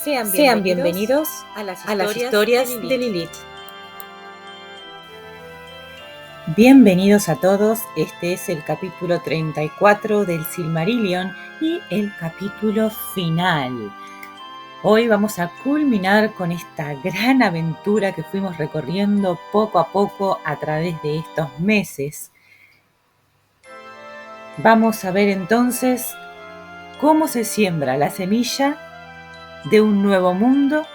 Sean bienvenidos a las historias de Lilith. Bienvenidos a todos, este es el capítulo 34 del Silmarillion y el capítulo final. Hoy vamos a culminar con esta gran aventura que fuimos recorriendo poco a poco a través de estos meses. Vamos a ver entonces cómo se siembra la semilla de un nuevo mundo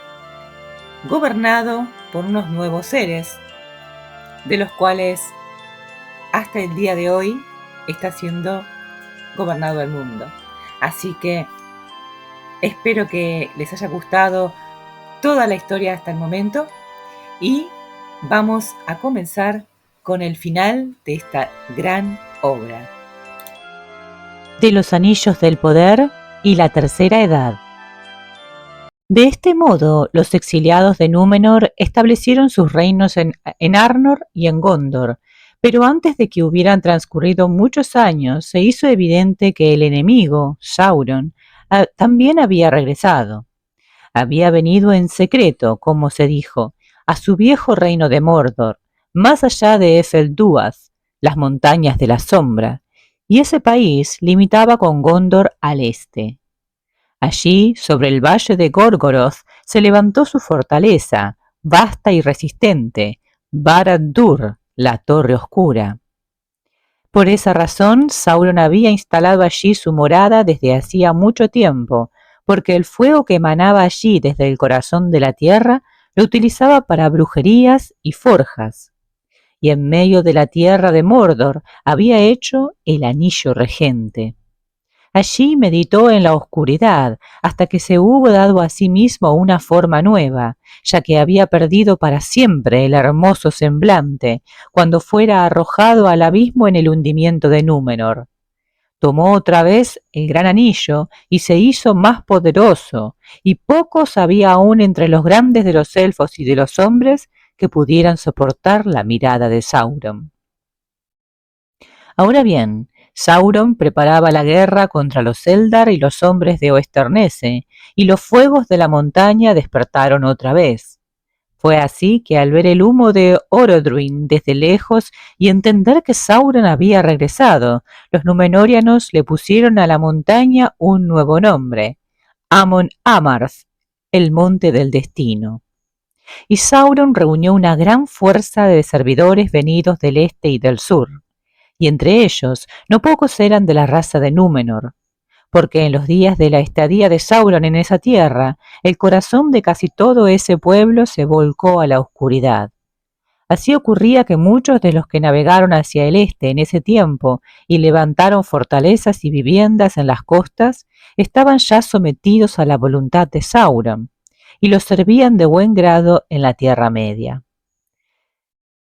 gobernado por unos nuevos seres, de los cuales hasta el día de hoy está siendo gobernado el mundo. Así que espero que les haya gustado toda la historia hasta el momento y vamos a comenzar con el final de esta gran obra. De los Anillos del Poder y la Tercera Edad. De este modo, los exiliados de Númenor establecieron sus reinos en Arnor y en Gondor, pero antes de que hubieran transcurrido muchos años, se hizo evidente que el enemigo, Sauron, también había regresado. Había venido en secreto, como se dijo, a su viejo reino de Mordor, más allá de Efelduath, las montañas de la sombra, y ese país limitaba con Gondor al este. Allí, sobre el valle de Gorgoroth, se levantó su fortaleza, vasta y resistente, Barad-dûr, la Torre Oscura. Por esa razón, Sauron había instalado allí su morada desde hacía mucho tiempo, porque el fuego que emanaba allí desde el corazón de la tierra lo utilizaba para brujerías y forjas. Y en medio de la tierra de Mordor había hecho el anillo regente. Allí meditó en la oscuridad hasta que se hubo dado a sí mismo una forma nueva, ya que había perdido para siempre el hermoso semblante cuando fuera arrojado al abismo en el hundimiento de Númenor. Tomó otra vez el gran anillo y se hizo más poderoso, y pocos había aún entre los grandes de los elfos y de los hombres que pudieran soportar la mirada de Sauron. Ahora bien, Sauron preparaba la guerra contra los Eldar y los hombres de Oesternesse, y los fuegos de la montaña despertaron otra vez. Fue así que al ver el humo de Orodruin desde lejos y entender que Sauron había regresado, los Númenóreanos le pusieron a la montaña un nuevo nombre, Amon Amarth, el Monte del Destino. Y Sauron reunió una gran fuerza de servidores venidos del este y del sur. Y entre ellos no pocos eran de la raza de Númenor, porque en los días de la estadía de Sauron en esa tierra, el corazón de casi todo ese pueblo se volcó a la oscuridad. Así ocurría que muchos de los que navegaron hacia el este en ese tiempo y levantaron fortalezas y viviendas en las costas, estaban ya sometidos a la voluntad de Sauron, y los servían de buen grado en la Tierra Media.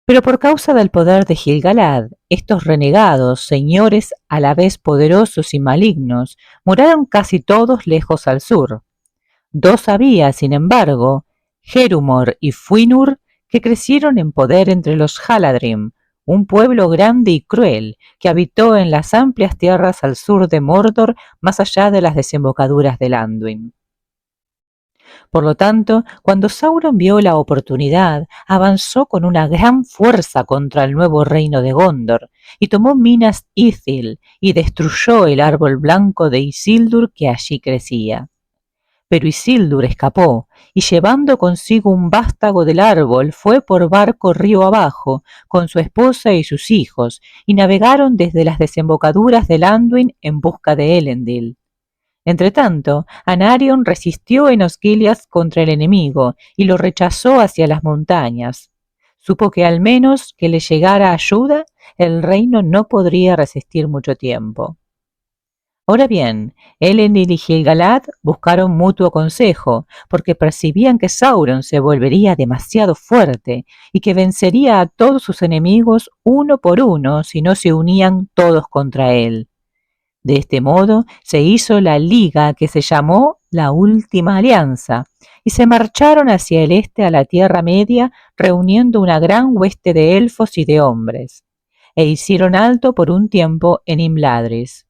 Pero por causa del poder de Gil-galad, estos renegados, señores a la vez poderosos y malignos, muraron casi todos lejos al sur. Dos había, sin embargo, Herumor y Fuinur, que crecieron en poder entre los Haladrim, un pueblo grande y cruel que habitó en las amplias tierras al sur de Mordor, más allá de las desembocaduras del Anduin. Por lo tanto, cuando Sauron vio la oportunidad, avanzó con una gran fuerza contra el nuevo reino de Gondor, y tomó Minas Ithil, y destruyó el árbol blanco de Isildur que allí crecía. Pero Isildur escapó, y llevando consigo un vástago del árbol, fue por barco río abajo, con su esposa y sus hijos, y navegaron desde las desembocaduras del Anduin en busca de Elendil. Entretanto, Anarion resistió en Osgiliath contra el enemigo y lo rechazó hacia las montañas. Supo que al menos que le llegara ayuda, el reino no podría resistir mucho tiempo. Ahora bien, Elendil y Gil-galad buscaron mutuo consejo, porque percibían que Sauron se volvería demasiado fuerte y que vencería a todos sus enemigos uno por uno si no se unían todos contra él. De este modo se hizo la liga que se llamó la Última Alianza, y se marcharon hacia el este a la Tierra Media, reuniendo una gran hueste de elfos y de hombres, e hicieron alto por un tiempo en Imladris.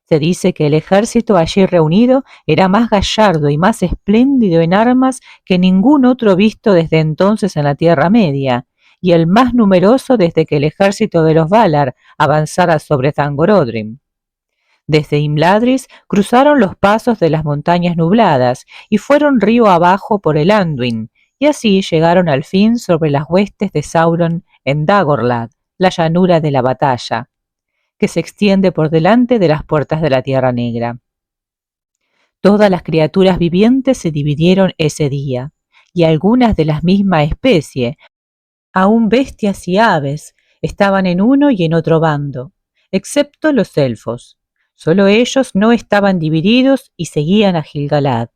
Se dice que el ejército allí reunido era más gallardo y más espléndido en armas que ningún otro visto desde entonces en la Tierra Media, y el más numeroso desde que el ejército de los Valar avanzara sobre Zangorodrim. Desde Imladris cruzaron los pasos de las montañas nubladas y fueron río abajo por el Anduin, y así llegaron al fin sobre las huestes de Sauron en Dagorlad, la llanura de la batalla, que se extiende por delante de las puertas de la Tierra Negra. Todas las criaturas vivientes se dividieron ese día, y algunas de la misma especie, aun bestias y aves, estaban en uno y en otro bando, excepto los elfos. Solo ellos no estaban divididos y seguían a Gilgalad.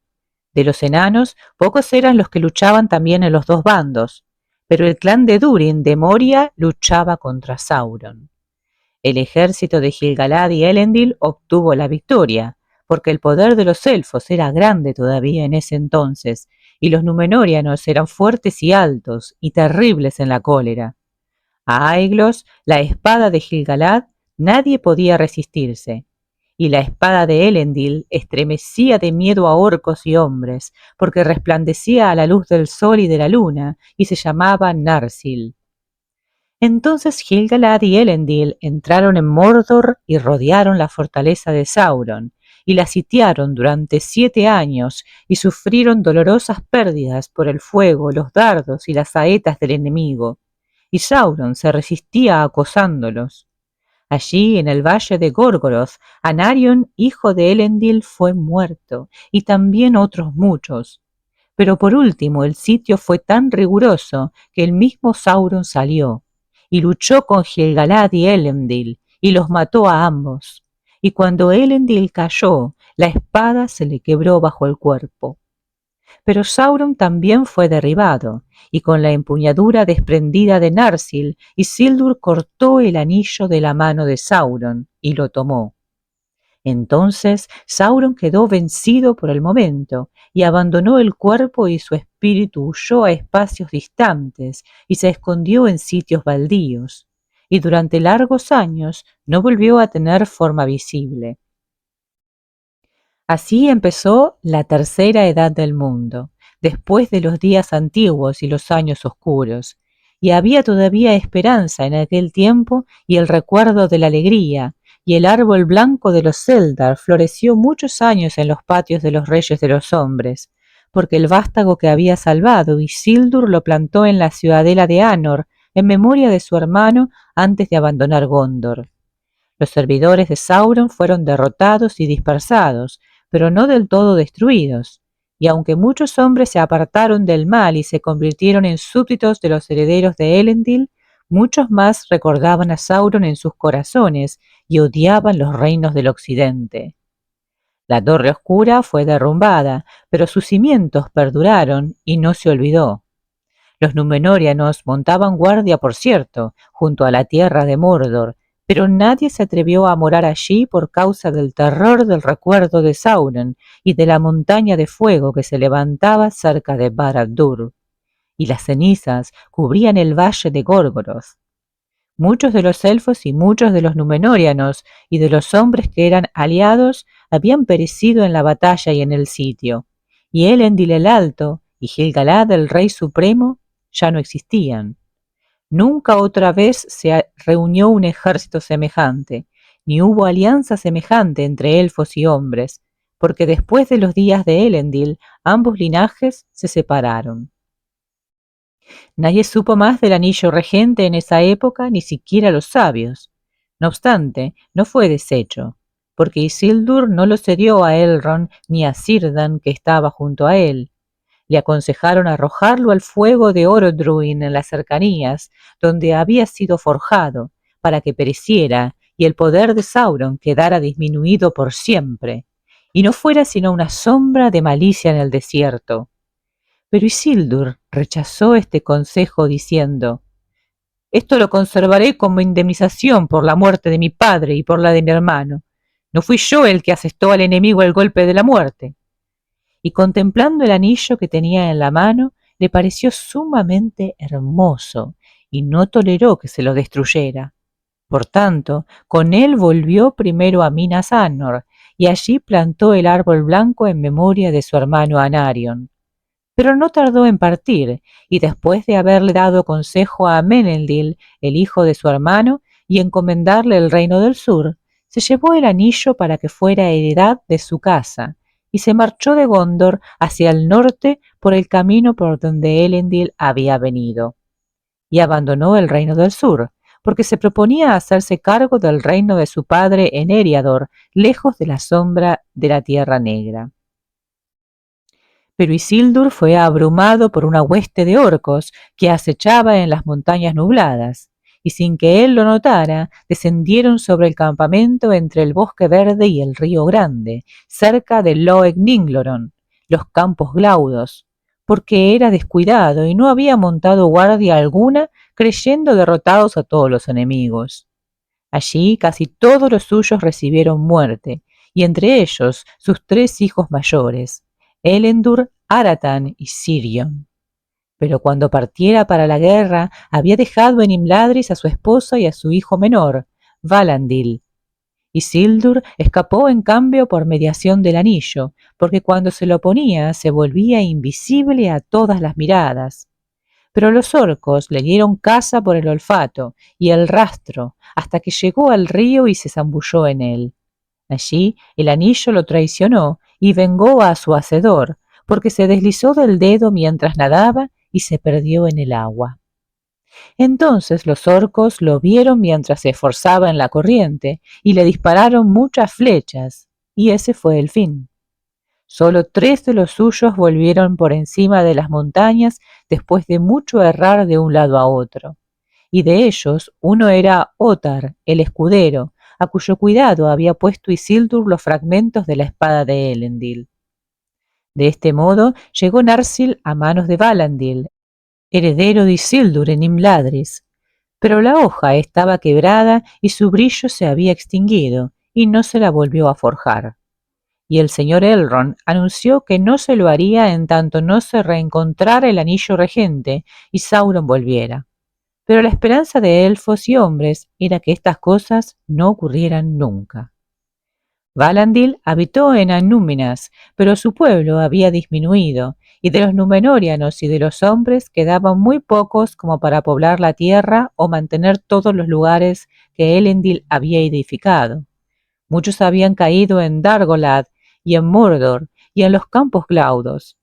De los enanos, pocos eran los que luchaban también en los dos bandos, pero el clan de Durin de Moria luchaba contra Sauron. El ejército de Gilgalad y Elendil obtuvo la victoria, porque el poder de los elfos era grande todavía en ese entonces, y los Númenóreanos eran fuertes y altos, y terribles en la cólera. A Aeglos, la espada de Gilgalad, nadie podía resistirse, y la espada de Elendil estremecía de miedo a orcos y hombres, porque resplandecía a la luz del sol y de la luna, y se llamaba Narsil. Entonces Gilgalad y Elendil entraron en Mordor y rodearon la fortaleza de Sauron, y la sitiaron durante 7 años, y sufrieron dolorosas pérdidas por el fuego, los dardos y las saetas del enemigo, y Sauron se resistía acosándolos. Allí, en el valle de Gorgoroth, Anarion, hijo de Elendil, fue muerto, y también otros muchos. Pero por último el sitio fue tan riguroso que el mismo Sauron salió, y luchó con Gilgalad y Elendil, y los mató a ambos. Y cuando Elendil cayó, la espada se le quebró bajo el cuerpo. Pero Sauron también fue derribado, y con la empuñadura desprendida de Narsil, Isildur cortó el anillo de la mano de Sauron, y lo tomó. Entonces Sauron quedó vencido por el momento, y abandonó el cuerpo y su espíritu huyó a espacios distantes, y se escondió en sitios baldíos, y durante largos años no volvió a tener forma visible. Así empezó la tercera edad del mundo, después de los días antiguos y los años oscuros, y había todavía esperanza en aquel tiempo y el recuerdo de la alegría, y el árbol blanco de los Eldar floreció muchos años en los patios de los reyes de los hombres, porque el vástago que había salvado Isildur lo plantó en la ciudadela de Anor, en memoria de su hermano antes de abandonar Gondor. Los servidores de Sauron fueron derrotados y dispersados, pero no del todo destruidos, y aunque muchos hombres se apartaron del mal y se convirtieron en súbditos de los herederos de Elendil, muchos más recordaban a Sauron en sus corazones y odiaban los reinos del occidente. La Torre Oscura fue derrumbada, pero sus cimientos perduraron y no se olvidó. Los Númenóreanos montaban guardia, por cierto, junto a la tierra de Mordor, pero nadie se atrevió a morar allí por causa del terror del recuerdo de Sauron y de la montaña de fuego que se levantaba cerca de Barad-dûr, y las cenizas cubrían el valle de Gorgoroth. Muchos de los elfos y muchos de los Númenóreanos y de los hombres que eran aliados habían perecido en la batalla y en el sitio, y Elendil el Alto y Gilgalad el Rey Supremo ya no existían. Nunca otra vez se reunió un ejército semejante, ni hubo alianza semejante entre elfos y hombres, porque después de los días de Elendil ambos linajes se separaron. Nadie supo más del anillo regente en esa época, ni siquiera los sabios. No obstante, no fue deshecho, porque Isildur no lo cedió a Elrond ni a Círdan, que estaba junto a él. Le aconsejaron arrojarlo al fuego de Orodruin en las cercanías, donde había sido forjado, para que pereciera y el poder de Sauron quedara disminuido por siempre, y no fuera sino una sombra de malicia en el desierto. Pero Isildur rechazó este consejo diciendo: «Esto lo conservaré como indemnización por la muerte de mi padre y por la de mi hermano. No fui yo el que asestó al enemigo el golpe de la muerte». Y contemplando el anillo que tenía en la mano, le pareció sumamente hermoso y no toleró que se lo destruyera. Por tanto, con él volvió primero a Minas Anor, y allí plantó el árbol blanco en memoria de su hermano Anarion. Pero no tardó en partir, y después de haberle dado consejo a Menelndil, el hijo de su hermano, y encomendarle el reino del sur, se llevó el anillo para que fuera heredad de su casa, y se marchó de Gondor hacia el norte por el camino por donde Elendil había venido, y abandonó el reino del sur, porque se proponía hacerse cargo del reino de su padre en Eriador, lejos de la sombra de la Tierra Negra. Pero Isildur fue abrumado por una hueste de orcos que acechaba en las montañas nubladas, y sin que él lo notara, descendieron sobre el campamento entre el bosque verde y el río grande, cerca de Loeg Ningloron, los campos Glaudos, porque era descuidado y no había montado guardia alguna, creyendo derrotados a todos los enemigos. Allí casi todos los suyos recibieron muerte, y entre ellos sus 3 hijos mayores, Elendur, Aratan y Sirion. Pero cuando partiera para la guerra, había dejado en Imladris a su esposa y a su hijo menor, Valandil. Isildur escapó en cambio por mediación del anillo, porque cuando se lo ponía se volvía invisible a todas las miradas. Pero los orcos le dieron caza por el olfato y el rastro, hasta que llegó al río y se zambulló en él. Allí el anillo lo traicionó y vengó a su hacedor, porque se deslizó del dedo mientras nadaba y se perdió en el agua. Entonces los orcos lo vieron mientras se esforzaba en la corriente y le dispararon muchas flechas, y ese fue el fin. Solo 3 de los suyos volvieron por encima de las montañas después de mucho errar de un lado a otro, y de ellos uno era Ottar, el escudero, a cuyo cuidado había puesto Isildur los fragmentos de la espada de Elendil. De este modo llegó Narsil a manos de Valandil, heredero de Isildur en Imladris, pero la hoja estaba quebrada y su brillo se había extinguido, y no se la volvió a forjar. Y el señor Elrond anunció que no se lo haría en tanto no se reencontrara el anillo regente y Sauron volviera. Pero la esperanza de elfos y hombres era que estas cosas no ocurrieran nunca. Valandil habitó en Annúminas, pero su pueblo había disminuido, y de los Númenóreanos y de los hombres quedaban muy pocos como para poblar la tierra o mantener todos los lugares que Elendil había edificado. Muchos habían caído en Dargolad y en Mordor y en los campos Glaudos.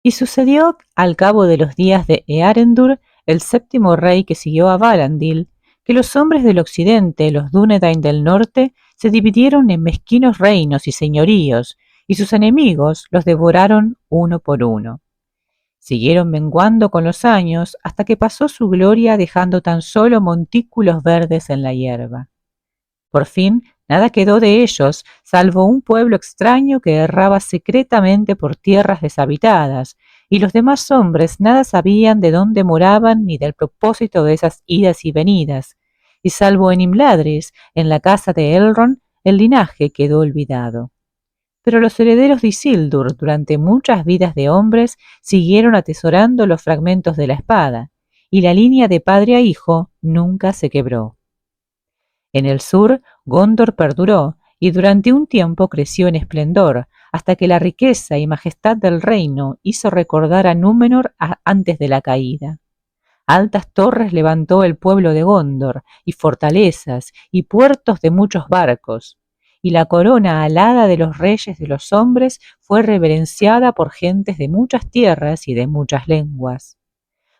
Y sucedió al cabo de los días de Earendur, el 7º rey que siguió a Valandil, que los hombres del occidente, los Dúnedain del norte, se dividieron en mezquinos reinos y señoríos, y sus enemigos los devoraron uno por uno. Siguieron menguando con los años hasta que pasó su gloria dejando tan solo montículos verdes en la hierba. Por fin, nada quedó de ellos, salvo un pueblo extraño que erraba secretamente por tierras deshabitadas, y los demás hombres nada sabían de dónde moraban ni del propósito de esas idas y venidas, y salvo en Imladris, en la casa de Elrond, el linaje quedó olvidado. Pero los herederos de Isildur, durante muchas vidas de hombres, siguieron atesorando los fragmentos de la espada, y la línea de padre a hijo nunca se quebró. En el sur, Gondor perduró y durante un tiempo creció en esplendor, hasta que la riqueza y majestad del reino hizo recordar a Númenor antes de la caída. Altas torres levantó el pueblo de Gondor, y fortalezas, y puertos de muchos barcos, y la corona alada de los reyes de los hombres fue reverenciada por gentes de muchas tierras y de muchas lenguas.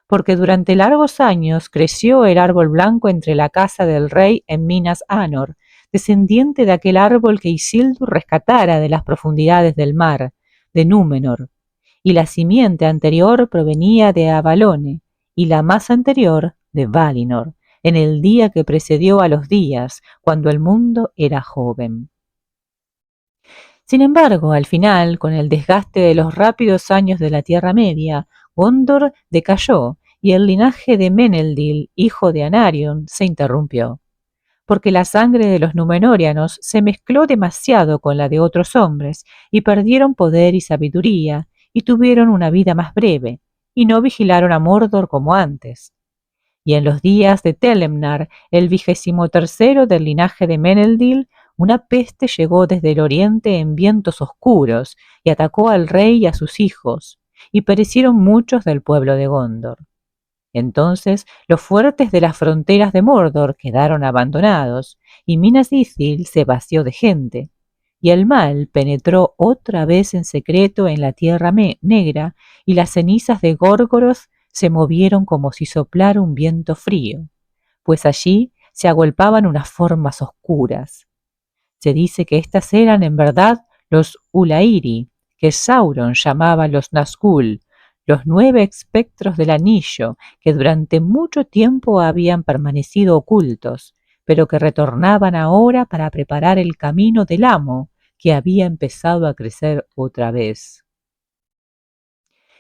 Porque durante largos años creció el árbol blanco entre la casa del rey en Minas Anor, descendiente de aquel árbol que Isildur rescatara de las profundidades del mar, de Númenor, y la simiente anterior provenía de Avalone, y la más anterior de Valinor, en el día que precedió a los días, cuando el mundo era joven. Sin embargo, al final, con el desgaste de los rápidos años de la Tierra Media, Gondor decayó y el linaje de Menelndil, hijo de Anarion, se interrumpió, porque la sangre de los Númenóreanos se mezcló demasiado con la de otros hombres y perdieron poder y sabiduría y tuvieron una vida más breve y no vigilaron a Mordor como antes. Y en los días de Telemnar, el 23º del linaje de Meneldil, una peste llegó desde el oriente en vientos oscuros y atacó al rey y a sus hijos, y perecieron muchos del pueblo de Gondor. Entonces los fuertes de las fronteras de Mordor quedaron abandonados, y Minas Ithil se vació de gente, y el mal penetró otra vez en secreto en la tierra negra, y las cenizas de Górgoros se movieron como si soplara un viento frío, pues allí se agolpaban unas formas oscuras. Se dice que éstas eran en verdad los Ulairi, que Sauron llamaba los Nazgûl, los 9 espectros del anillo, que durante mucho tiempo habían permanecido ocultos, pero que retornaban ahora para preparar el camino del amo, que había empezado a crecer otra vez.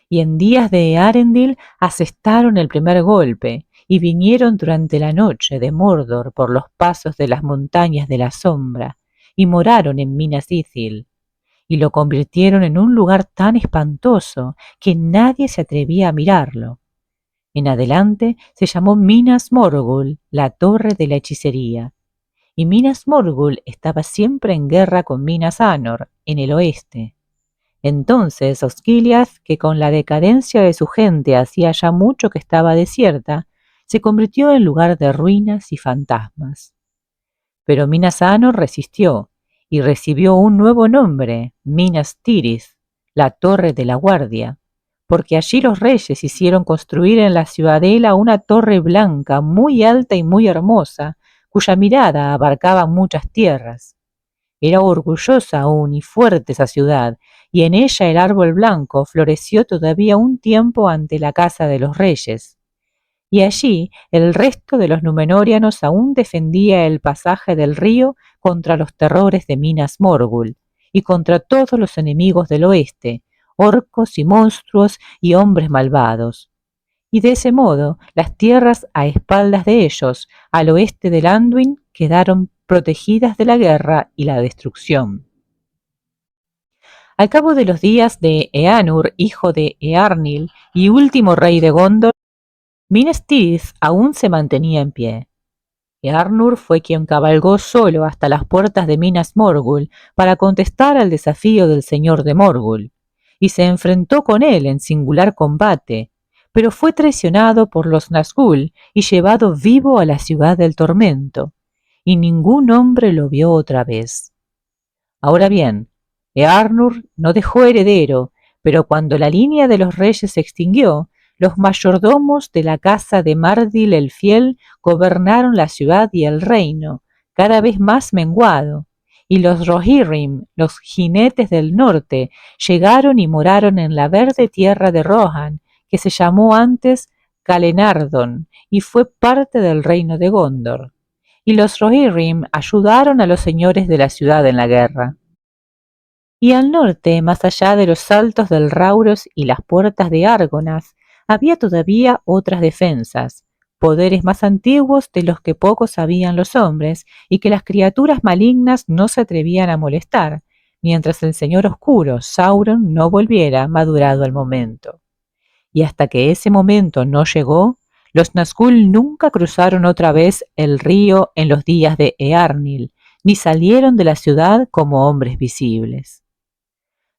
Y en días de Eärendil asestaron el primer golpe, y vinieron durante la noche de Mordor por los pasos de las montañas de la sombra, y moraron en Minas Ithil, y lo convirtieron en un lugar tan espantoso que nadie se atrevía a mirarlo. En adelante se llamó Minas Morgul, la torre de la hechicería, y Minas Morgul estaba siempre en guerra con Minas Anor, en el oeste. Entonces Osgiliath, que con la decadencia de su gente hacía ya mucho que estaba desierta, se convirtió en lugar de ruinas y fantasmas. Pero Minas Anor resistió y recibió un nuevo nombre, Minas Tirith, la Torre de la Guardia, porque allí los reyes hicieron construir en la ciudadela una torre blanca muy alta y muy hermosa, cuya mirada abarcaba muchas tierras. Era orgullosa aún y fuerte esa ciudad, y en ella el árbol blanco floreció todavía un tiempo ante la casa de los reyes. Y allí el resto de los Númenóreanos aún defendía el pasaje del río contra los terrores de Minas Morgul, y contra todos los enemigos del oeste, orcos y monstruos y hombres malvados. Y de ese modo las tierras a espaldas de ellos, al oeste del Anduin, quedaron protegidas de la guerra y la destrucción. Al cabo de los días de Eanur, hijo de Eärnil y último rey de Gondor, Minas Tirith aún se mantenía en pie. Eärnur fue quien cabalgó solo hasta las puertas de Minas Morgul para contestar al desafío del señor de Morgul, y se enfrentó con él en singular combate, pero fue traicionado por los Nazgûl y llevado vivo a la ciudad del tormento, y ningún hombre lo vio otra vez. Ahora bien, Eärnur no dejó heredero, pero cuando la línea de los reyes se extinguió, los mayordomos de la casa de Mardil el Fiel gobernaron la ciudad y el reino, cada vez más menguado, y los Rohirrim, los jinetes del norte, llegaron y moraron en la verde tierra de Rohan, que se llamó antes Calenardon, y fue parte del reino de Gondor. Y los Rohirrim ayudaron a los señores de la ciudad en la guerra. Y al norte, más allá de los saltos del Rauros y las puertas de Argonath, había todavía otras defensas, poderes más antiguos de los que pocos sabían los hombres y que las criaturas malignas no se atrevían a molestar, mientras el Señor Oscuro, Sauron, no volviera madurado el momento. Y hasta que ese momento no llegó, los Nazgûl nunca cruzaron otra vez el río en los días de Eärnil, ni salieron de la ciudad como hombres visibles.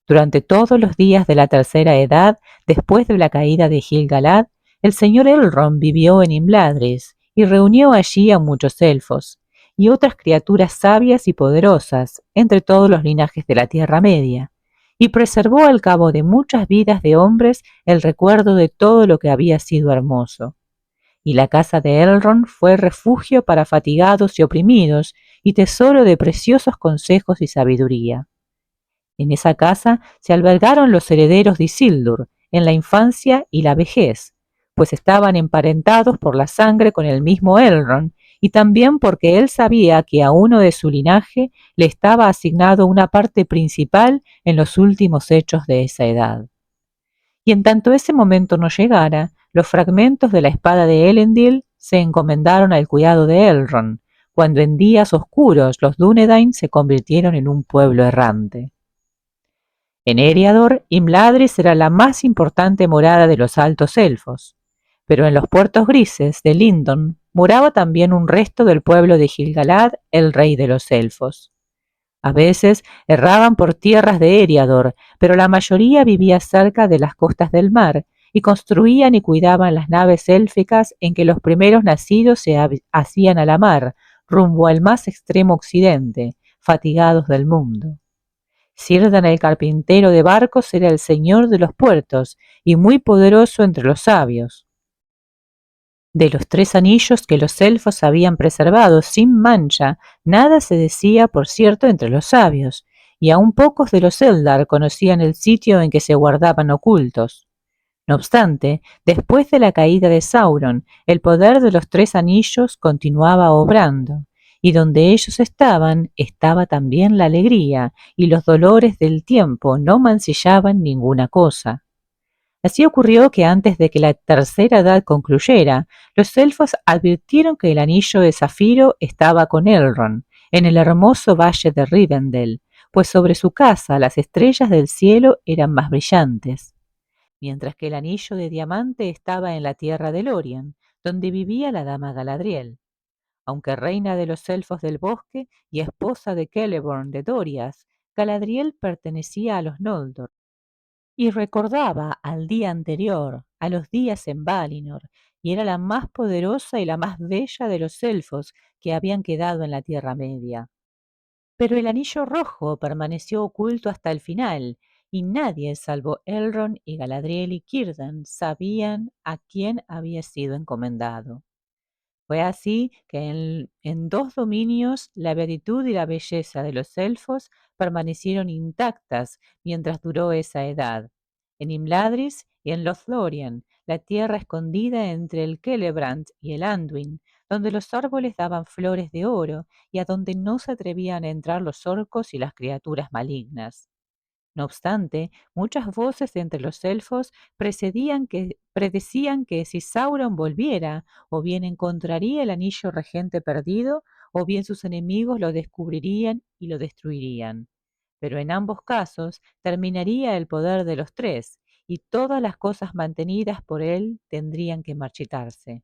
Durante todos los días de la tercera edad, después de la caída de Gil-galad, el señor Elrond vivió en Imladris y reunió allí a muchos elfos y otras criaturas sabias y poderosas entre todos los linajes de la Tierra Media, y preservó al cabo de muchas vidas de hombres el recuerdo de todo lo que había sido hermoso. Y la casa de Elrond fue refugio para fatigados y oprimidos y tesoro de preciosos consejos y sabiduría. En esa casa se albergaron los herederos de Isildur en la infancia y la vejez, pues estaban emparentados por la sangre con el mismo Elrond, y también porque él sabía que a uno de su linaje le estaba asignado una parte principal en los últimos hechos de esa edad. Y en tanto ese momento no llegara, los fragmentos de la espada de Elendil se encomendaron al cuidado de Elrond, cuando en días oscuros los Dúnedain se convirtieron en un pueblo errante. En Eriador, Imladris era la más importante morada de los altos elfos, Pero en los puertos grises de Lindon moraba también un resto del pueblo de Gilgalad, el rey de los elfos. A veces erraban por tierras de Eriador, pero la mayoría vivía cerca de las costas del mar y construían y cuidaban las naves élficas en que los primeros nacidos se hacían a la mar, rumbo al más extremo occidente, fatigados del mundo. Círdan el carpintero de barcos era el señor de los puertos y muy poderoso entre los sabios. De los 3 anillos que los elfos habían preservado sin mancha, nada se decía, por cierto, entre los sabios, y aun pocos de los Eldar conocían el sitio en que se guardaban ocultos. No obstante, después de la caída de Sauron, el poder de los 3 anillos continuaba obrando, y donde ellos estaban, estaba también la alegría, y los dolores del tiempo no mancillaban ninguna cosa. Así ocurrió que antes de que la tercera edad concluyera, los elfos advirtieron que el anillo de zafiro estaba con Elrond, en el hermoso valle de Rivendell, pues sobre su casa las estrellas del cielo eran más brillantes, mientras que el anillo de diamante estaba en la tierra de Lorien, donde vivía la dama Galadriel. Aunque reina de los elfos del bosque y esposa de Celeborn de Doriath, Galadriel pertenecía a los Noldor y recordaba al día anterior, a los días en Valinor, y era la más poderosa y la más bella de los elfos que habían quedado en la Tierra Media. Pero el anillo rojo permaneció oculto hasta el final, y nadie salvo Elrond y Galadriel y Círdan sabían a quién había sido encomendado. Fue así que en 2 dominios la beatitud y la belleza de los elfos permanecieron intactas mientras duró esa edad, en Imladris y en Lothlórien, la tierra escondida entre el Celebrant y el Anduin, donde los árboles daban flores de oro y a donde no se atrevían a entrar los orcos y las criaturas malignas. No obstante, muchas voces entre los elfos predecían que si Sauron volviera, o bien encontraría el anillo regente perdido, o bien sus enemigos lo descubrirían y lo destruirían. Pero en ambos casos terminaría el poder de los tres, y todas las cosas mantenidas por él tendrían que marchitarse.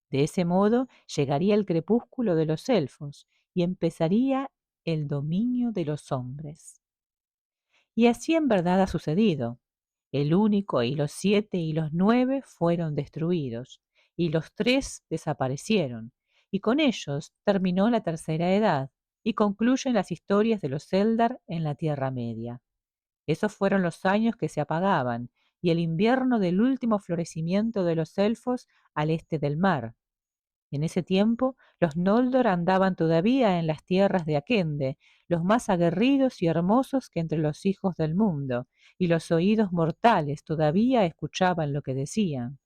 De ese modo llegaría el crepúsculo de los elfos, y empezaría el dominio de los hombres. Y así en verdad ha sucedido. El único y los 7 y los 9 fueron destruidos, y los 3 desaparecieron, y con ellos terminó la tercera edad, y concluyen las historias de los Eldar en la Tierra Media. Esos fueron los años que se apagaban, y el invierno del último florecimiento de los elfos al este del mar. En ese tiempo, los Noldor andaban todavía en las tierras de Akende, los más aguerridos y hermosos que entre los hijos del mundo, y los oídos mortales todavía escuchaban lo que decían.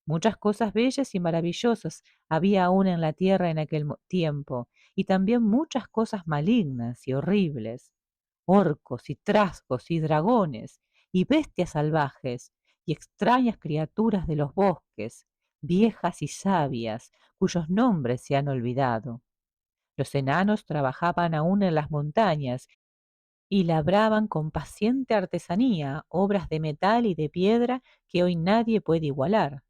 Muchas cosas bellas y maravillosas había aún en la tierra en aquel tiempo, y también muchas cosas malignas y horribles, orcos y trasgos y dragones, y bestias salvajes, y extrañas criaturas de los bosques, viejas y sabias, cuyos nombres se han olvidado. Los enanos trabajaban aún en las montañas y labraban con paciente artesanía obras de metal y de piedra que hoy nadie puede igualar.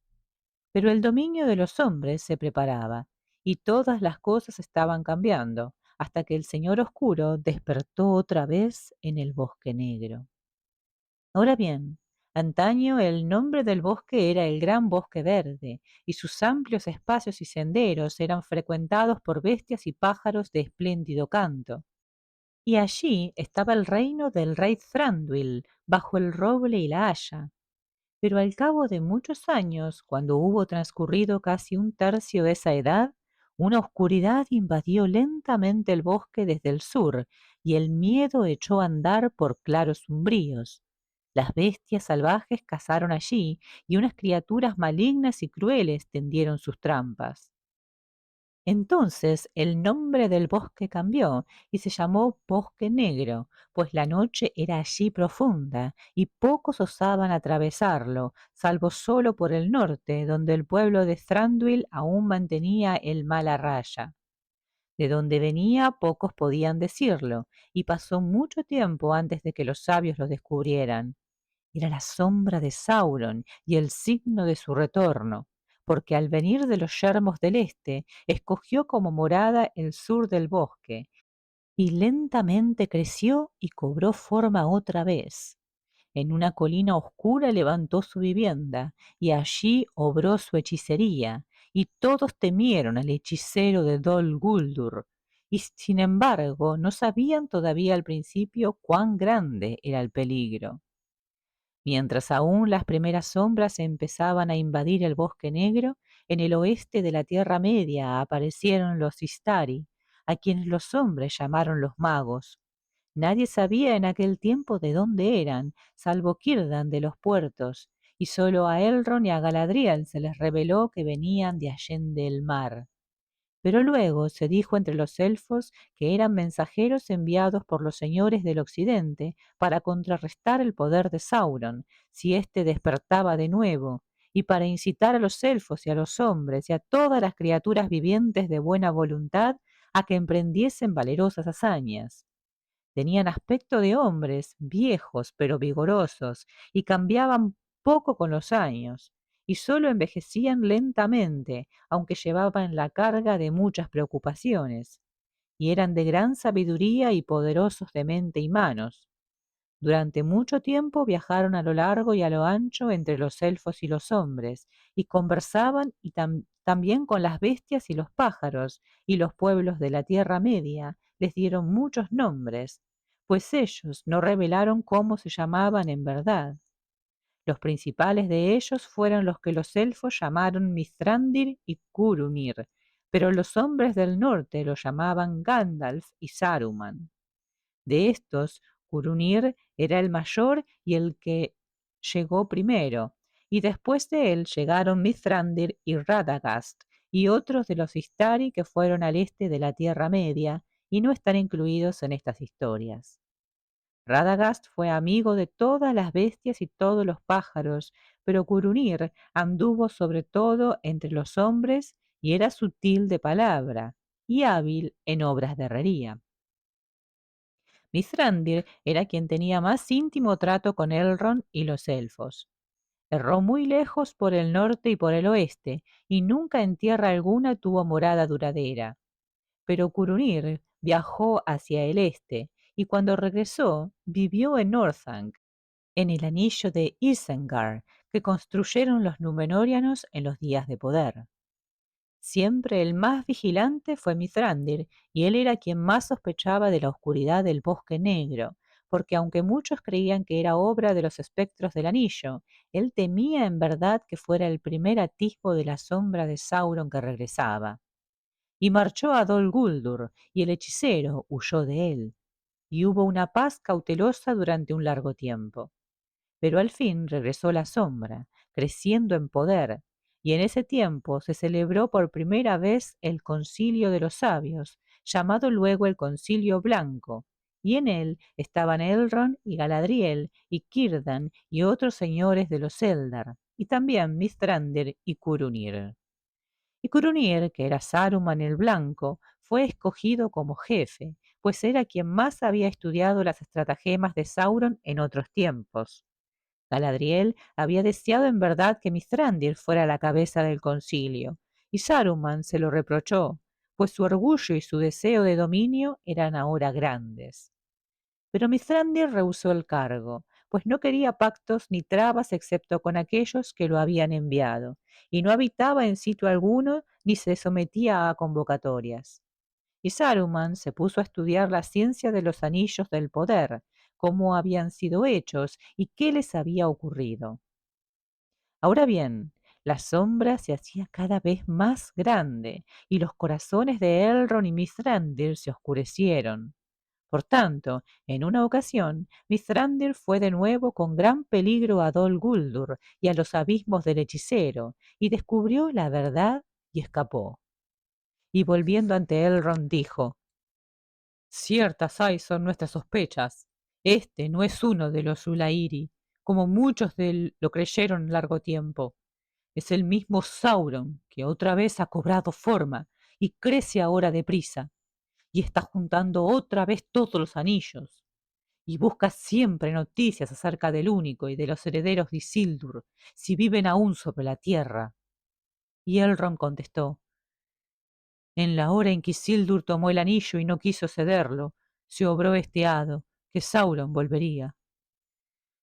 Pero el dominio de los hombres se preparaba, y todas las cosas estaban cambiando, hasta que el Señor Oscuro despertó otra vez en el Bosque Negro. Ahora bien, antaño el nombre del bosque era el Gran Bosque Verde, y sus amplios espacios y senderos eran frecuentados por bestias y pájaros de espléndido canto. Y allí estaba el reino del rey Thranduil, bajo el roble y la haya. Pero al cabo de muchos años, cuando hubo transcurrido casi un tercio de esa edad, una oscuridad invadió lentamente el bosque desde el sur, y el miedo echó a andar por claros umbríos. Las bestias salvajes cazaron allí, y unas criaturas malignas y crueles tendieron sus trampas. Entonces el nombre del bosque cambió y se llamó Bosque Negro, pues la noche era allí profunda y pocos osaban atravesarlo, salvo solo por el norte, donde el pueblo de Thranduil aún mantenía el mal a raya. De donde venía pocos podían decirlo, y pasó mucho tiempo antes de que los sabios lo descubrieran. Era la sombra de Sauron y el signo de su retorno. porque al venir de los yermos del este, escogió como morada el sur del bosque, y lentamente creció y cobró forma otra vez. En una colina oscura levantó su vivienda, y allí obró su hechicería, y todos temieron al hechicero de Dol Guldur, y sin embargo no sabían todavía al principio cuán grande era el peligro. Mientras aún las primeras sombras empezaban a invadir el bosque negro, en el oeste de la Tierra Media aparecieron los Istari, a quienes los hombres llamaron los magos. Nadie sabía en aquel tiempo de dónde eran, salvo Círdan de los puertos, y solo a Elrond y a Galadriel se les reveló que venían de allende el mar. Pero luego se dijo entre los elfos que eran mensajeros enviados por los señores del occidente para contrarrestar el poder de Sauron, si éste despertaba de nuevo, y para incitar a los elfos y a los hombres y a todas las criaturas vivientes de buena voluntad a que emprendiesen valerosas hazañas. Tenían aspecto de hombres, viejos pero vigorosos, y cambiaban poco con los años, y sólo envejecían lentamente, aunque llevaban la carga de muchas preocupaciones, y eran de gran sabiduría y poderosos de mente y manos. Durante mucho tiempo viajaron a lo largo y a lo ancho entre los elfos y los hombres, y conversaban y también con las bestias y los pájaros, y los pueblos de la Tierra Media les dieron muchos nombres, pues ellos no revelaron cómo se llamaban en verdad. Los principales de ellos fueron los que los elfos llamaron Mithrandir y Curunir, pero los hombres del norte los llamaban Gandalf y Saruman. De estos, Curunir era el mayor y el que llegó primero, y después de él llegaron Mithrandir y Radagast, y otros de los Istari que fueron al este de la Tierra Media, y no están incluidos en estas historias. Radagast fue amigo de todas las bestias y todos los pájaros, pero Curunir anduvo sobre todo entre los hombres y era sutil de palabra, y hábil en obras de herrería. Mithrandir era quien tenía más íntimo trato con Elrond y los elfos. Erró muy lejos por el norte y por el oeste, y nunca en tierra alguna tuvo morada duradera. Pero Curunir viajó hacia el este, y cuando regresó vivió en Northanc, en el anillo de Isengard, que construyeron los Númenóreanos en los días de poder. Siempre el más vigilante fue Mithrandir, y él era quien más sospechaba de la oscuridad del bosque negro, porque aunque muchos creían que era obra de los espectros del anillo, él temía en verdad que fuera el primer atisbo de la sombra de Sauron que regresaba. Y marchó a Dol Guldur, y el hechicero huyó de él, y hubo una paz cautelosa durante un largo tiempo. Pero al fin regresó la sombra, creciendo en poder, y en ese tiempo se celebró por primera vez el Concilio de los Sabios, llamado luego el Concilio Blanco, y en él estaban Elrond y Galadriel y Círdan y otros señores de los Eldar, y también Mithrandir y Curunir. Y Curunir, que era Saruman el Blanco, fue escogido como jefe, pues era quien más había estudiado las estratagemas de Sauron en otros tiempos. Galadriel había deseado en verdad que Mithrandir fuera la cabeza del concilio, y Saruman se lo reprochó, pues su orgullo y su deseo de dominio eran ahora grandes. Pero Mithrandir rehusó el cargo, pues no quería pactos ni trabas excepto con aquellos que lo habían enviado, y no habitaba en sitio alguno ni se sometía a convocatorias. Y Saruman se puso a estudiar la ciencia de los anillos del poder, cómo habían sido hechos y qué les había ocurrido. Ahora bien, la sombra se hacía cada vez más grande y los corazones de Elrond y Mithrandir se oscurecieron. Por tanto, en una ocasión, Mithrandir fue de nuevo con gran peligro a Dol Guldur y a los abismos del hechicero, y descubrió la verdad y escapó. Y volviendo ante Elrond dijo: Ciertas hay son nuestras sospechas. Este no es uno de los Ulairi, como muchos de él lo creyeron largo tiempo. Es el mismo Sauron, que otra vez ha cobrado forma y crece ahora deprisa, y está juntando otra vez todos los anillos, y busca siempre noticias acerca del único y de los herederos de Isildur, si viven aún sobre la tierra. Y Elrond contestó: en la hora en que Isildur tomó el anillo y no quiso cederlo, se obró este hado, que Sauron volvería.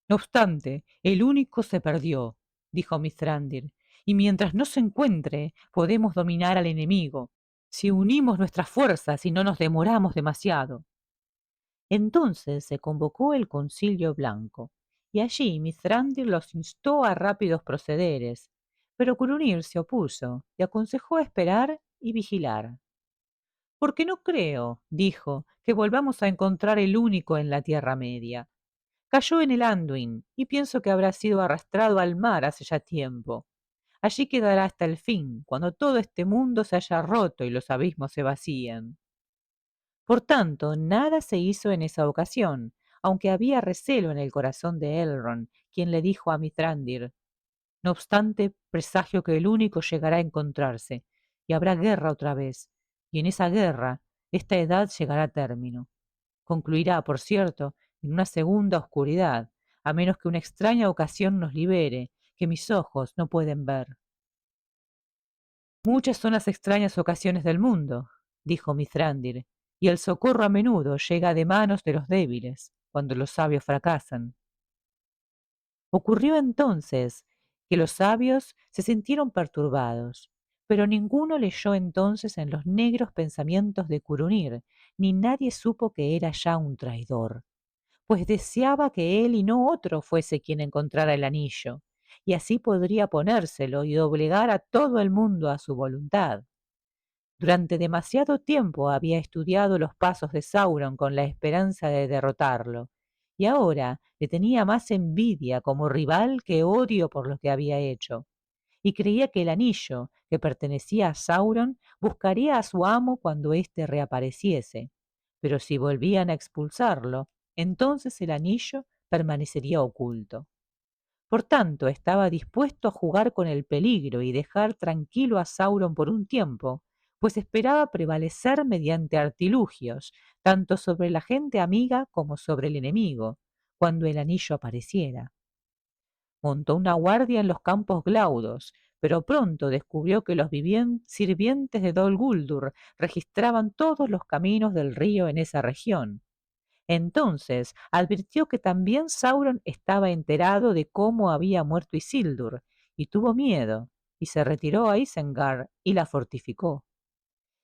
No obstante, el único se perdió, dijo Mithrandir, y mientras no se encuentre, podemos dominar al enemigo, si unimos nuestras fuerzas y no nos demoramos demasiado. Entonces se convocó el Concilio Blanco, y allí Mithrandir los instó a rápidos procederes, pero Curunir se opuso y aconsejó esperar y vigilar. Porque no creo, dijo, que volvamos a encontrar el único en la Tierra Media. Cayó en el Anduin y pienso que habrá sido arrastrado al mar hace ya tiempo. Allí quedará hasta el fin, cuando todo este mundo se haya roto y los abismos se vacíen. Por tanto, nada se hizo en esa ocasión, aunque había recelo en el corazón de Elrond, quien le dijo a Mithrandir: no obstante, presagio que el único llegará a encontrarse, y habrá guerra otra vez, y en esa guerra esta edad llegará a término. Concluirá, por cierto, en una segunda oscuridad, a menos que una extraña ocasión nos libere, que mis ojos no pueden ver. Muchas son las extrañas ocasiones del mundo, dijo Mithrandir, y el socorro a menudo llega de manos de los débiles, cuando los sabios fracasan. Ocurrió entonces que los sabios se sintieron perturbados, pero ninguno leyó entonces en los negros pensamientos de Curunir, ni nadie supo que era ya un traidor, pues deseaba que él y no otro fuese quien encontrara el anillo, y así podría ponérselo y doblegar a todo el mundo a su voluntad. Durante demasiado tiempo había estudiado los pasos de Sauron con la esperanza de derrotarlo, y ahora le tenía más envidia como rival que odio por lo que había hecho, y creía que el anillo, que pertenecía a Sauron, buscaría a su amo cuando éste reapareciese, pero si volvían a expulsarlo, entonces el anillo permanecería oculto. Por tanto, estaba dispuesto a jugar con el peligro y dejar tranquilo a Sauron por un tiempo, pues esperaba prevalecer mediante artilugios, tanto sobre la gente amiga como sobre el enemigo, cuando el anillo apareciera. Montó una guardia en los campos Glaudos, pero pronto descubrió que los sirvientes de Dol Guldur registraban todos los caminos del río en esa región. Entonces advirtió que también Sauron estaba enterado de cómo había muerto Isildur, y tuvo miedo, y se retiró a Isengard y la fortificó.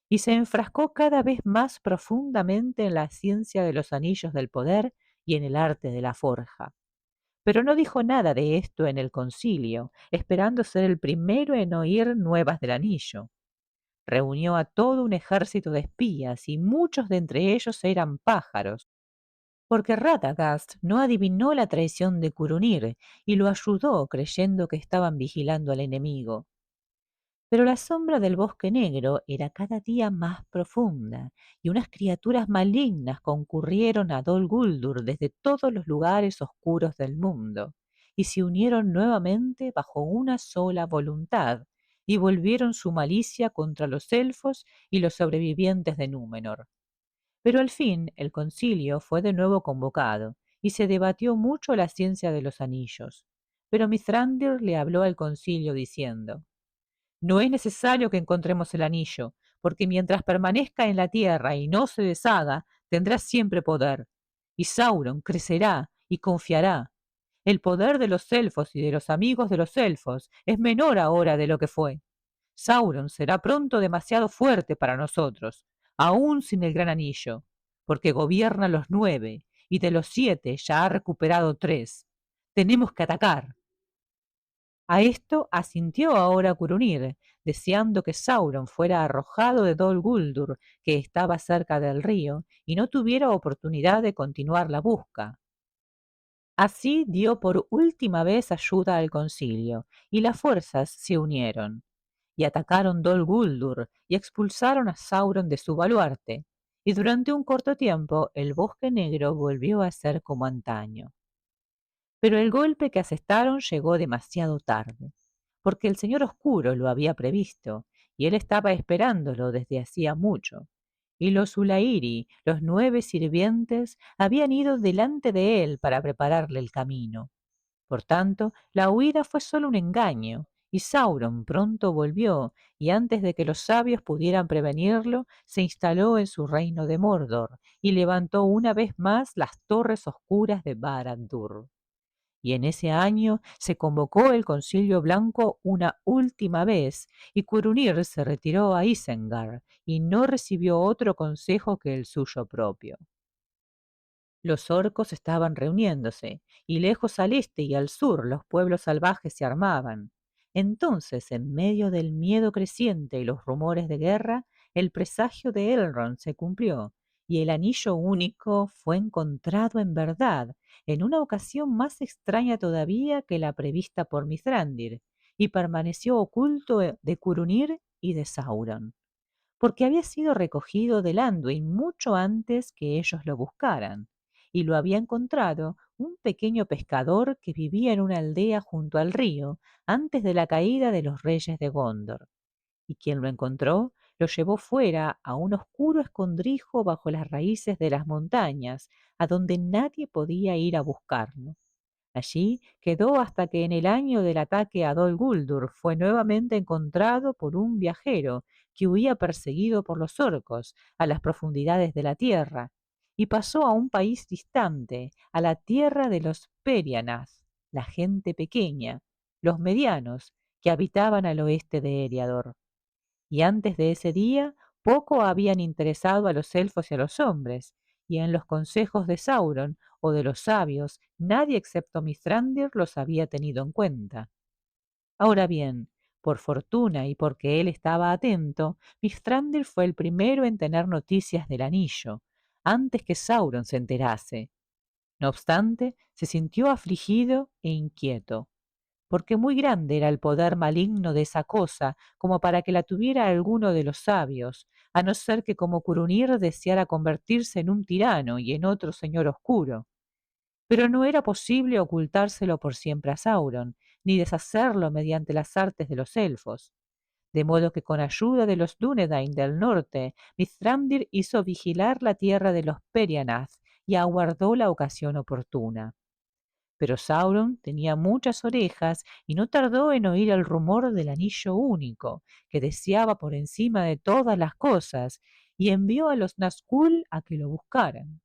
Y se enfrascó cada vez más profundamente en la ciencia de los anillos del poder y en el arte de la forja. Pero no dijo nada de esto en el concilio, esperando ser el primero en oír nuevas del anillo. Reunió a todo un ejército de espías, y muchos de entre ellos eran pájaros, porque Radagast no adivinó la traición de Curunir y lo ayudó creyendo que estaban vigilando al enemigo. Pero la sombra del bosque negro era cada día más profunda, y unas criaturas malignas concurrieron a Dol Guldur desde todos los lugares oscuros del mundo, y se unieron nuevamente bajo una sola voluntad, y volvieron su malicia contra los elfos y los sobrevivientes de Númenor. Pero al fin el concilio fue de nuevo convocado, y se debatió mucho la ciencia de los anillos. Pero Mithrandir le habló al concilio diciendo: no es necesario que encontremos el anillo, porque mientras permanezca en la tierra y no se deshaga, tendrá siempre poder. Y Sauron crecerá y confiará. El poder de los elfos y de los amigos de los elfos es menor ahora de lo que fue. Sauron será pronto demasiado fuerte para nosotros, aun sin el gran anillo, porque gobierna los 9 y de los 7 ya ha recuperado 3. Tenemos que atacar. A esto asintió ahora Curunir, deseando que Sauron fuera arrojado de Dol Guldur, que estaba cerca del río, y no tuviera oportunidad de continuar la busca. Así dio por última vez ayuda al concilio, y las fuerzas se unieron, y atacaron Dol Guldur, y expulsaron a Sauron de su baluarte, y durante un corto tiempo el bosque negro volvió a ser como antaño. Pero el golpe que asestaron llegó demasiado tarde, porque el Señor Oscuro lo había previsto, y él estaba esperándolo desde hacía mucho. Y los Ulairi, los 9 sirvientes, habían ido delante de él para prepararle el camino. Por tanto, la huida fue solo un engaño, Y Sauron pronto volvió, y antes de que los sabios pudieran prevenirlo, se instaló en su reino de Mordor, y levantó una vez más las torres oscuras de Barad-dûr. Y en ese año se convocó el Concilio Blanco una última vez, y Curunir se retiró a Isengard, y no recibió otro consejo que el suyo propio. Los orcos estaban reuniéndose, y lejos al este y al sur los pueblos salvajes se armaban. Entonces, en medio del miedo creciente y los rumores de guerra, el presagio de Elrond se cumplió, y el anillo único fue encontrado en verdad, en una ocasión más extraña todavía que la prevista por Mithrandir, y permaneció oculto de Curunir y de Sauron, porque había sido recogido del Anduin mucho antes que ellos lo buscaran, y lo había encontrado un pequeño pescador que vivía en una aldea junto al río antes de la caída de los reyes de Gondor, y quien lo encontró lo llevó fuera a un oscuro escondrijo bajo las raíces de las montañas, a donde nadie podía ir a buscarlo. Allí quedó hasta que en el año del ataque a Dol Guldur fue nuevamente encontrado por un viajero que huía perseguido por los orcos a las profundidades de la tierra, y pasó a un país distante, a la tierra de los Perianath, la gente pequeña, los medianos, que habitaban al oeste de Eriador. Y antes de ese día, poco habían interesado a los elfos y a los hombres, y en los consejos de Sauron o de los sabios, nadie excepto Mithrandir los había tenido en cuenta. Ahora bien, por fortuna y porque él estaba atento, Mithrandir fue el primero en tener noticias del anillo, antes que Sauron se enterase. No obstante, se sintió afligido e inquieto, porque muy grande era el poder maligno de esa cosa como para que la tuviera alguno de los sabios, a no ser que como Curunir deseara convertirse en un tirano y en otro señor oscuro. Pero no era posible ocultárselo por siempre a Sauron, ni deshacerlo mediante las artes de los elfos. De modo que con ayuda de los Dúnedain del norte, Mithrandir hizo vigilar la tierra de los Perianath y aguardó la ocasión oportuna. Pero Sauron tenía muchas orejas y no tardó en oír el rumor del anillo único, que deseaba por encima de todas las cosas, y envió a los Nazgûl a que lo buscaran.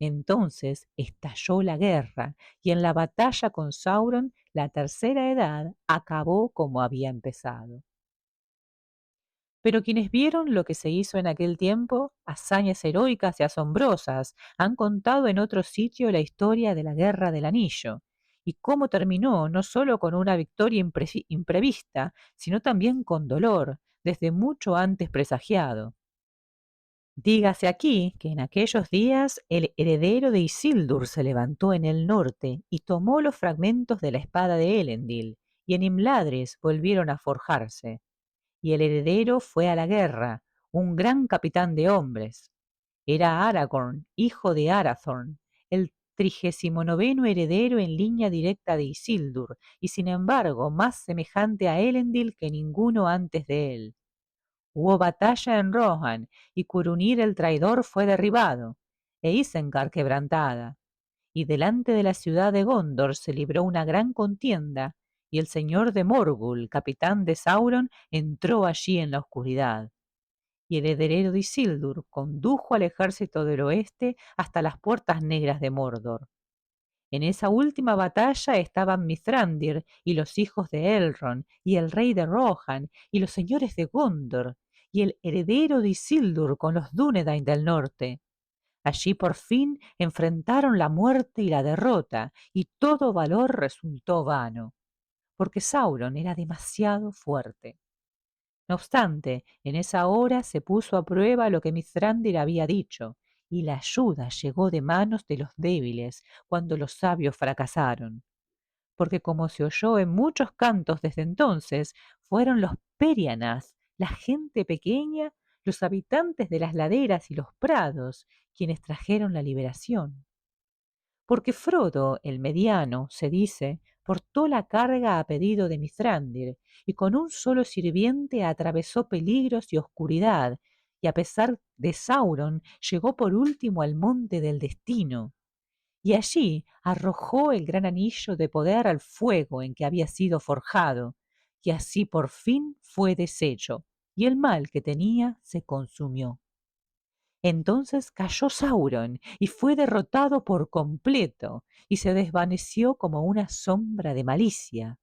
Entonces estalló la guerra, y en la batalla con Sauron la tercera edad acabó como había empezado. Pero quienes vieron lo que se hizo en aquel tiempo, hazañas heroicas y asombrosas, han contado en otro sitio la historia de la Guerra del Anillo, y cómo terminó no solo con una victoria imprevista, sino también con dolor, desde mucho antes presagiado. Dígase aquí que en aquellos días el heredero de Isildur se levantó en el norte y tomó los fragmentos de la espada de Elendil, y en Imladris volvieron a forjarse, y el heredero fue a la guerra, un gran capitán de hombres. Era Aragorn, hijo de Arathorn, el 39º heredero en línea directa de Isildur, y sin embargo más semejante a Elendil que ninguno antes de él. Hubo batalla en Rohan, y Curunir el traidor fue derribado, e Isengard quebrantada, y delante de la ciudad de Gondor se libró una gran contienda, y el señor de Morgul, capitán de Sauron, entró allí en la oscuridad. Y el heredero de Isildur condujo al ejército del oeste hasta las puertas negras de Mordor. En esa última batalla estaban Mithrandir y los hijos de Elrond, y el rey de Rohan, y los señores de Gondor, y el heredero de Isildur con los Dúnedain del norte. Allí por fin enfrentaron la muerte y la derrota, y todo valor resultó vano, porque Sauron era demasiado fuerte. No obstante, en esa hora se puso a prueba lo que Mithrandir había dicho, y la ayuda llegó de manos de los débiles cuando los sabios fracasaron, porque como se oyó en muchos cantos desde entonces, fueron los Perianath, la gente pequeña, los habitantes de las laderas y los prados, quienes trajeron la liberación. Porque Frodo, el mediano, se dice, portó la carga a pedido de Mithrandir, y con un solo sirviente atravesó peligros y oscuridad, y a pesar de Sauron llegó por último al monte del destino, y allí arrojó el gran anillo de poder al fuego en que había sido forjado, y así por fin fue deshecho, y el mal que tenía se consumió. Entonces cayó Sauron y fue derrotado por completo, y se desvaneció como una sombra de malicia.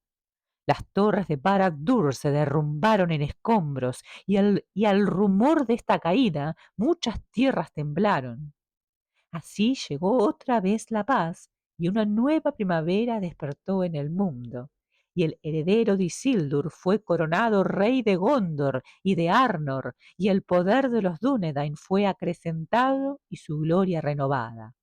Las torres de Barad-dûr se derrumbaron en escombros, y al rumor de esta caída muchas tierras temblaron. Así llegó otra vez la paz, y una nueva primavera despertó en el mundo, y el heredero de Isildur fue coronado rey de Gondor y de Arnor, y el poder de los Dúnedain fue acrecentado y su gloria renovada.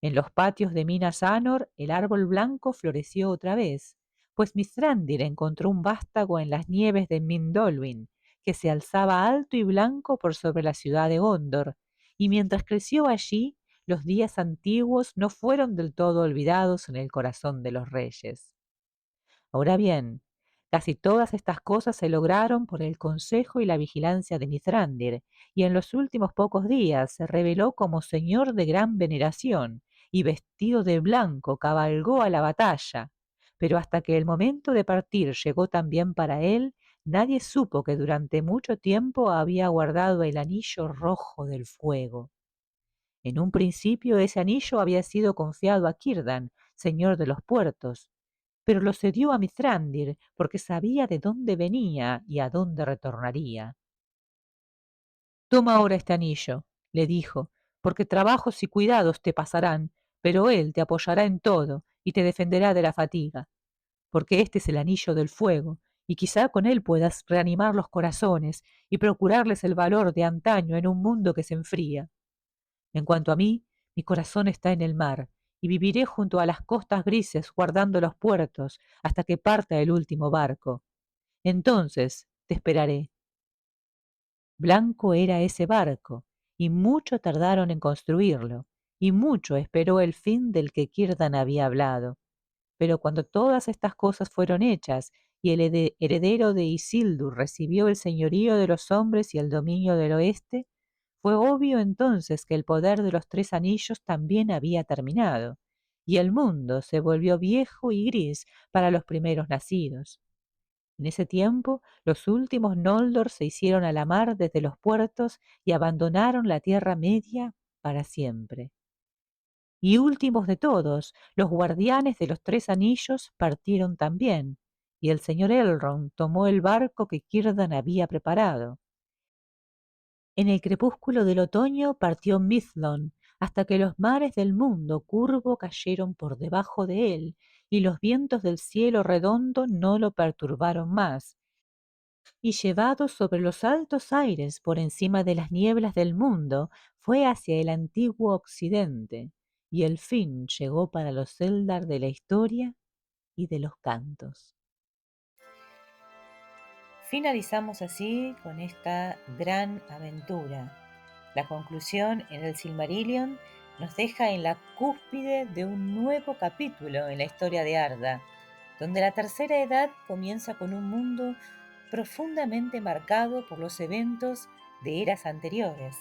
En los patios de Minas Anor el árbol blanco floreció otra vez, pues Mithrandir encontró un vástago en las nieves de Mindolluin, que se alzaba alto y blanco por sobre la ciudad de Gondor, y mientras creció allí, los días antiguos no fueron del todo olvidados en el corazón de los reyes. Ahora bien, casi todas estas cosas se lograron por el consejo y la vigilancia de Mithrandir, y en los últimos pocos días se reveló como señor de gran veneración, y vestido de blanco cabalgó a la batalla. Pero hasta que el momento de partir llegó también para él, nadie supo que durante mucho tiempo había guardado el anillo rojo del fuego. En un principio ese anillo había sido confiado a Círdan, señor de los puertos, pero lo cedió a Mithrandir porque sabía de dónde venía y a dónde retornaría. Toma ahora este anillo, le dijo, porque trabajos y cuidados te pasarán, pero él te apoyará en todo y te defenderá de la fatiga, porque este es el anillo del fuego, y quizá con él puedas reanimar los corazones y procurarles el valor de antaño en un mundo que se enfría. En cuanto a mí, mi corazón está en el mar, y viviré junto a las costas grises guardando los puertos hasta que parta el último barco. Entonces te esperaré. Blanco era ese barco, y mucho tardaron en construirlo, y mucho esperó el fin del que Círdan había hablado. Pero cuando todas estas cosas fueron hechas, y el heredero de Isildur recibió el señorío de los hombres y el dominio del oeste, fue obvio entonces que el poder de los tres anillos también había terminado, y el mundo se volvió viejo y gris para los primeros nacidos. En ese tiempo, los últimos Noldor se hicieron a la mar desde los puertos y abandonaron la Tierra Media para siempre. Y últimos de todos, los guardianes de los tres anillos partieron también, y el señor Elrond tomó el barco que Círdan había preparado. En el crepúsculo del otoño partió Mithlond, hasta que los mares del mundo curvo cayeron por debajo de él, y los vientos del cielo redondo no lo perturbaron más, y llevado sobre los altos aires por encima de las nieblas del mundo, fue hacia el antiguo occidente, y el fin llegó para los Eldar de la historia y de los cantos. Finalizamos así con esta gran aventura. La conclusión en el Silmarillion nos deja en la cúspide de un nuevo capítulo en la historia de Arda, donde la tercera edad comienza con un mundo profundamente marcado por los eventos de eras anteriores.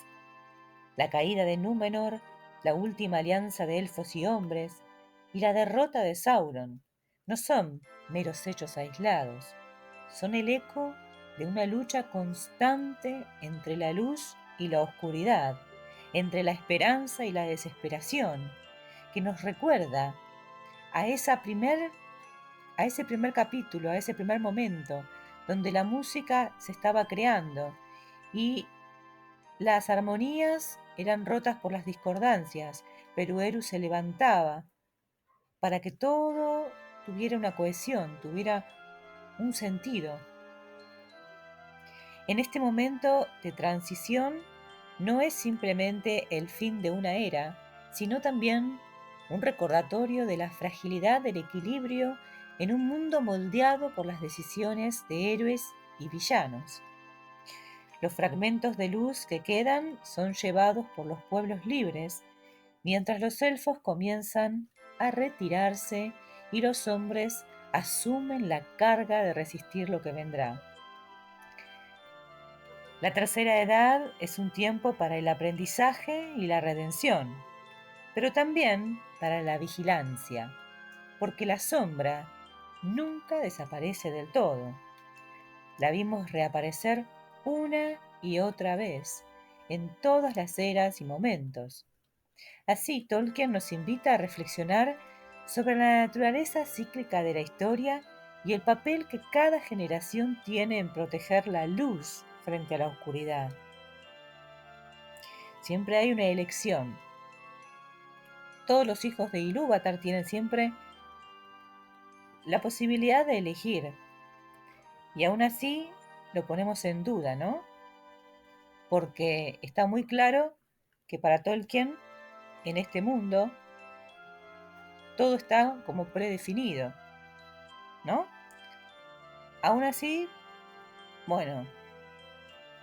La caída de Númenor, la última alianza de elfos y hombres, y la derrota de Sauron no son meros hechos aislados, son el eco de una lucha constante entre la luz y la oscuridad, entre la esperanza y la desesperación, que nos recuerda a, a ese primer capítulo, a ese primer momento, donde la música se estaba creando y las armonías eran rotas por las discordancias, pero Eru se levantaba para que todo tuviera una cohesión, tuviera un sentido. En este momento de transición no es simplemente el fin de una era, sino también un recordatorio de la fragilidad del equilibrio en un mundo moldeado por las decisiones de héroes y villanos. Los fragmentos de luz que quedan son llevados por los pueblos libres, mientras los elfos comienzan a retirarse y los hombres asumen la carga de resistir lo que vendrá. La tercera edad es un tiempo para el aprendizaje y la redención, pero también para la vigilancia, porque la sombra nunca desaparece del todo. La vimos reaparecer una y otra vez, en todas las eras y momentos. Así, Tolkien nos invita a reflexionar sobre la naturaleza cíclica de la historia y el papel que cada generación tiene en proteger la luz frente a la oscuridad. Siempre hay una elección. Todos los hijos de Ilúvatar tienen siempre la posibilidad de elegir. Y aún así lo ponemos en duda, ¿no? Porque está muy claro que para Tolkien, en este mundo, todo está como predefinido, ¿no? Aún así, bueno,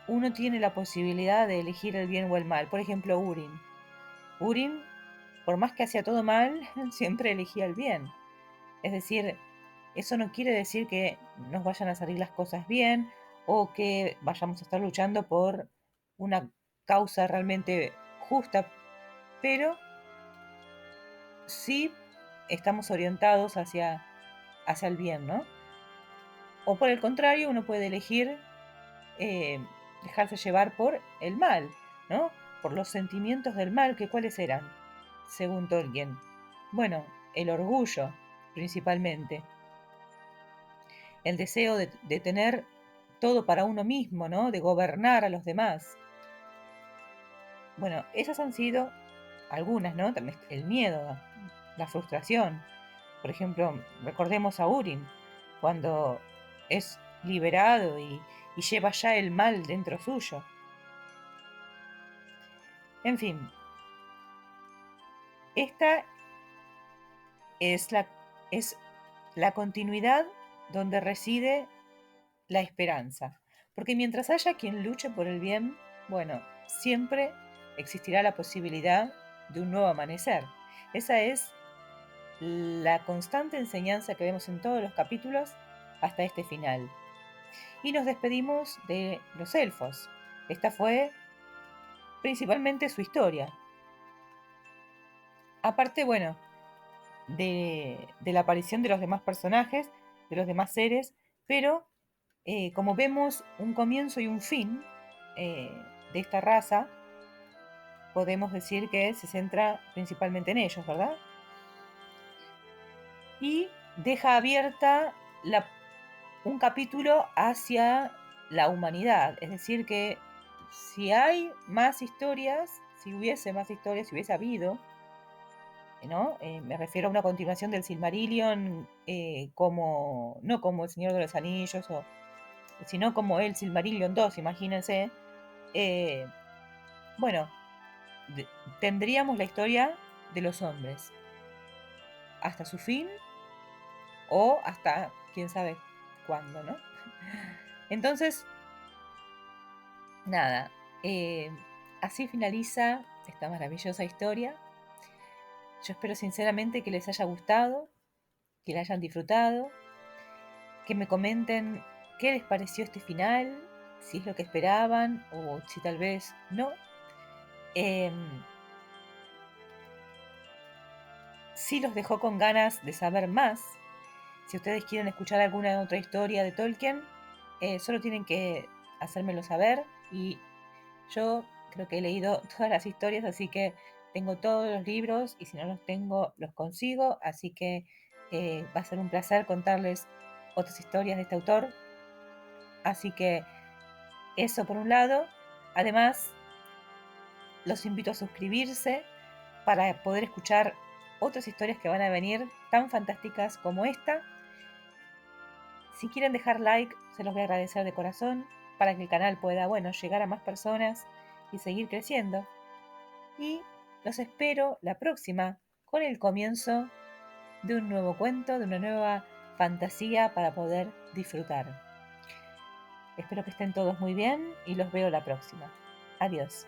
uno tiene la posibilidad de elegir el bien o el mal. Por ejemplo, Urin. Urin, por más que hacía todo mal, siempre elegía el bien. Es decir, eso no quiere decir que nos vayan a salir las cosas bien o que vayamos a estar luchando por una causa realmente justa, pero sí estamos orientados hacia el bien, ¿no? O por el contrario, uno puede elegir dejarse llevar por el mal, ¿no? Por los sentimientos del mal, que cuáles eran, según Tolkien. Bueno, el orgullo, principalmente. El deseo de tener todo para uno mismo, ¿no? De gobernar a los demás. Bueno, esas han sido algunas, ¿no? También el miedo, la frustración. Por ejemplo, recordemos a Urin, cuando es liberado y lleva ya el mal dentro suyo. En fin, esta es la continuidad donde reside la esperanza. Porque mientras haya quien luche por el bien, bueno, siempre existirá la posibilidad de un nuevo amanecer. Esa es la constante enseñanza que vemos en todos los capítulos hasta este final. Y nos despedimos de los elfos. Esta fue principalmente su historia. Aparte, bueno, de la aparición de los demás personajes, de los demás seres, pero como vemos un comienzo y un fin de esta raza, podemos decir que se centra principalmente en ellos, ¿verdad? Y deja abierta un capítulo hacia la humanidad, es decir que si hay más historias, si hubiese más historias, si hubiese habido, ¿no? Me refiero a una continuación del Silmarillion, no como El Señor de los Anillos, sino como el Silmarillion 2, imagínense. eh, bueno, tendríamos la historia de los hombres hasta su fin o hasta quién sabe cuándo, ¿no? Entonces, nada, así finaliza esta maravillosa historia. Yo espero sinceramente que les haya gustado, que la hayan disfrutado, que me comenten qué les pareció este final, si es lo que esperaban o si tal vez no. Si los dejó con ganas de saber más. Si ustedes quieren escuchar alguna otra historia de Tolkien, solo tienen que hacérmelo saber y yo creo que he leído todas las historias, así que tengo todos los libros y si no los tengo, los consigo, así que va a ser un placer contarles otras historias de este autor. Así que eso por un lado. Además, los invito a suscribirse para poder escuchar otras historias que van a venir tan fantásticas como esta. Si quieren dejar like, se los voy a agradecer de corazón para que el canal pueda, bueno, llegar a más personas y seguir creciendo. Y los espero la próxima con el comienzo de un nuevo cuento, de una nueva fantasía para poder disfrutar. Espero que estén todos muy bien y los veo la próxima. Adiós.